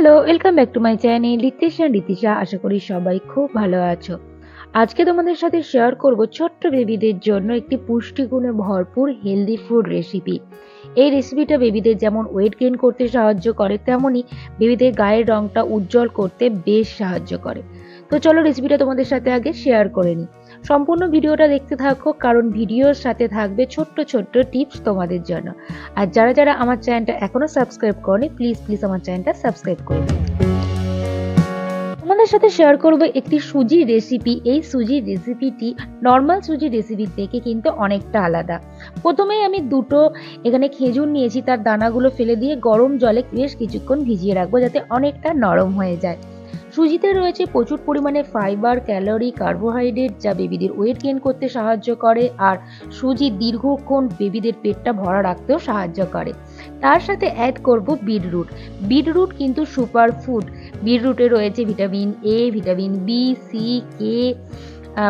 Hello, welcome back to my channel Ritisha. আশা করি সবাই খুব ভালো আছো। আজকে তোমাদের সাথে শেয়ার করব ছোট্ট বেবিদের জন্য একটি পুষ্টিগুণে ভরপুর হেলদি ফুড রেসিপি। এই রেসিপিটা বেবিদের যেমন ওয়েট গেইন করতে সাহায্য করে, তেমনই বেবিদের গায়ের রংটা উজ্জ্বল করতে বেশ সাহায্য করে। তো চলো রেসিপিটা তোমাদের সাথে আগে শেয়ার করে নিই। সম্পূর্ণ ভিডিওটা দেখতে থাকো, কারণ ভিডিওর সাথে থাকবে ছোট্ট ছোট্ট টিপস তোমাদের জন্য। আর যারা যারা আমার চ্যানেলটা এখনো সাবস্ক্রাইব করনি, প্লিজ আমার চ্যানেলটা সাবস্ক্রাইব করে দিন। তোমাদের সাথে শেয়ার করব একটি সুজির রেসিপি। এই সুজির রেসিপিটি নর্মাল সুজির রেসিপির থেকে কিন্তু অনেকটা আলাদা। প্রথমেই আমি দুটো এখানে খেজুর নিয়েছি, তার দানাগুলো ফেলে দিয়ে গরম জলে বেশ কিছুক্ষণ ভিজিয়ে রাখবো, যাতে অনেকটা নরম হয়ে যায়। সুজিতে রয়েছে প্রচুর পরিমাণে ফাইবার, ক্যালোরি, কার্বোহাইড্রেট, যা বেবিদের ওয়েট গেইন করতে সাহায্য করে। আর সুজি দীর্ঘক্ষণ বেবিদের পেটটা ভরা রাখতেও সাহায্য করে। তার সাথে অ্যাড করব বিটরুট। বিটরুট কিন্তু সুপার ফুড। বিটরুটে রয়েছে vitamin A, vitamin B, C, K,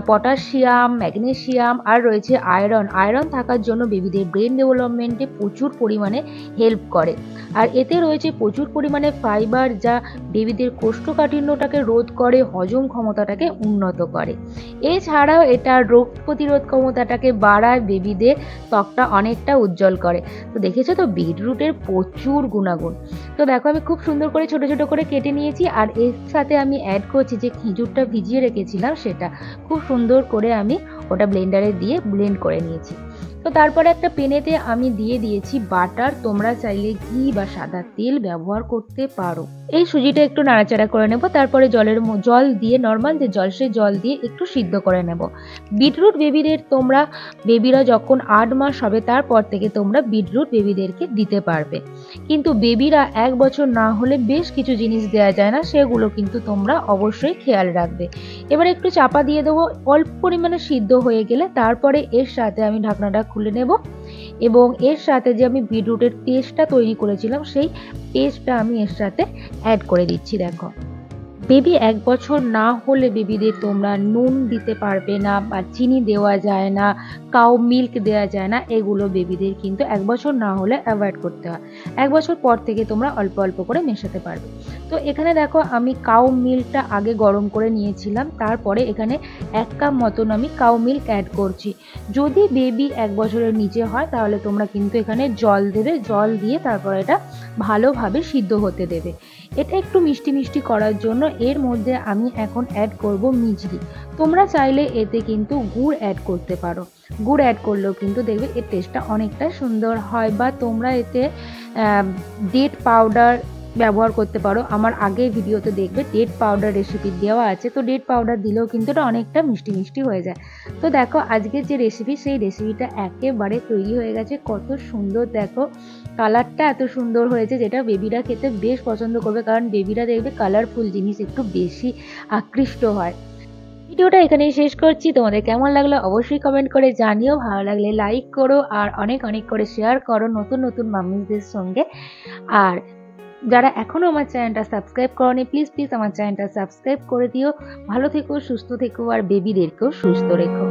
potassium, magnesium, আর রয়েছে আয়রন। আয়রন থাকার জন্য বেবিদের ব্রেন ডেভেলপমেন্টে প্রচুর পরিমাণে হেল্প করে। আর এতে রয়েছে প্রচুর পরিমাণে ফাইবার, যা বেবিদের কোষ্ঠকাঠিন্যটাকে রোধ করে, হজম ক্ষমতাটাকে উন্নত করে। এছাড়াও এটা রোগ প্রতিরোধ ক্ষমতাটাকে বাড়ায়, বেবিদের ত্বকটা অনেকটা উজ্জ্বল করে। তো দেখেছো তো বিটরুটের প্রচুর গুণাগুণ। তো দেখো আমি খুব সুন্দর করে ছোট ছোট করে কেটে নিয়েছি। আর এর সাথে আমি অ্যাড করছি যে খেজুরটা ভিজিয়ে রেখেছিলাম, সেটা খুব সুন্দর করে আমি ওটা ব্লেন্ডারে দিয়ে ব্লেন্ড করে নিয়েছি। তো তারপরে একটা পেনেতে আমি দিয়ে দিয়েছি বাটার। তোমরা চাইলে ঘি বা সাদা তেল ব্যবহার করতে পারো। এই সুজিটা একটু নাড়াচাড়া করে নেব, তারপরে জল দিয়ে, নর্মাল যে জল, সেই জল দিয়ে একটু সিদ্ধ করে নেব। বিটরুট বেবিরা যখন 8 মাস হবে, তারপর থেকে তোমরা বিটরুট বেবিদেরকে দিতে পারবে। কিন্তু বেবিরা 1 বছর না হলে বেশ কিছু জিনিস দেওয়া যায় না, সেগুলো কিন্তু তোমরা অবশ্যই খেয়াল রাখবে। এবার একটু চাপা দিয়ে দেবো, অল্প পরিমাণে সিদ্ধ হয়ে গেলে তারপরে এর সাথে আমি ঢাকনাটা খুলে নেব, এবং এর সাথে যে আমি বিটরুটের পেস্টটা তৈরি করেছিলাম, সেই পেস্টটা আমি এর সাথে অ্যাড করে দিচ্ছি। দেখো, বেবি 1 বছর না হলে বেবিদের তোমরা নুন দিতে পারবে না, বা চিনি দেওয়া যায় না, কাউ মিল্ক দেওয়া যায় না। এগুলো বেবিদের কিন্তু 1 বছর না হলে অ্যাভয়েড করতে হয়। 1 বছর পর থেকে তোমরা অল্প অল্প করে মেশাতে পারবে। তো এখানে দেখো আমি কাউ মিল্কটা আগে গরম করে নিয়েছিলাম, তারপরে এখানে 1 কাপ মতন আমি কাউ মিল্ক অ্যাড করছি। যদি বেবি 1 বছরের নিচে হয়, তাহলে তোমরা কিন্তু এখানে জল দেবে, জল দিয়ে তারপর এটা ভালোভাবে সিদ্ধ হতে দেবে। এটা একটু মিষ্টি মিষ্টি করার জন্য এর মধ্যে আমি এখন অ্যাড করব মিজরি। তোমরা চাইলে এতে কিন্তু গুড় অ্যাড করতে পারো। গুড় অ্যাড করলেও কিন্তু দেখবে এর টেস্টটা অনেকটা সুন্দর হয়। বা তোমরা এতে ডেট পাউডার ব্যবহার করতে পারো। আমার আগের ভিডিওতে দেখবে ডেট পাউডার রেসিপি দেওয়া আছে, তো ডেট পাউডার দিলেও কিন্তু এটা অনেকটা মিষ্টি মিষ্টি হয়ে যায়। তো দেখো আজকের যে রেসিপি, সেই রেসিপিটা একেবারে তৈরি হয়ে গেছে। কত সুন্দর দেখো, কালারটা এত সুন্দর হয়েছে, যেটা বেবিরা খেতে বেশ পছন্দ করবে, কারণ বেবিরা দেখবে কালারফুল জিনিস একটু বেশি আকৃষ্ট হয়। ভিডিওটা এখানেই শেষ করছি। তোমাদের কেমন লাগলো অবশ্যই কমেন্ট করে জানিও। ভালো লাগলে লাইক করো, আর অনেক অনেক করে শেয়ার করো নতুন নতুন মাম্মিদের সঙ্গে। আর যারা এখনো আমার চ্যানেলটা সাবস্ক্রাইব করোনি, প্লিজ আমার চ্যানেলটা সাবস্ক্রাইব করে দিও। ভালো থেকো, সুস্থ থেকো, আর বেবিদেরকেও সুস্থ রেখো।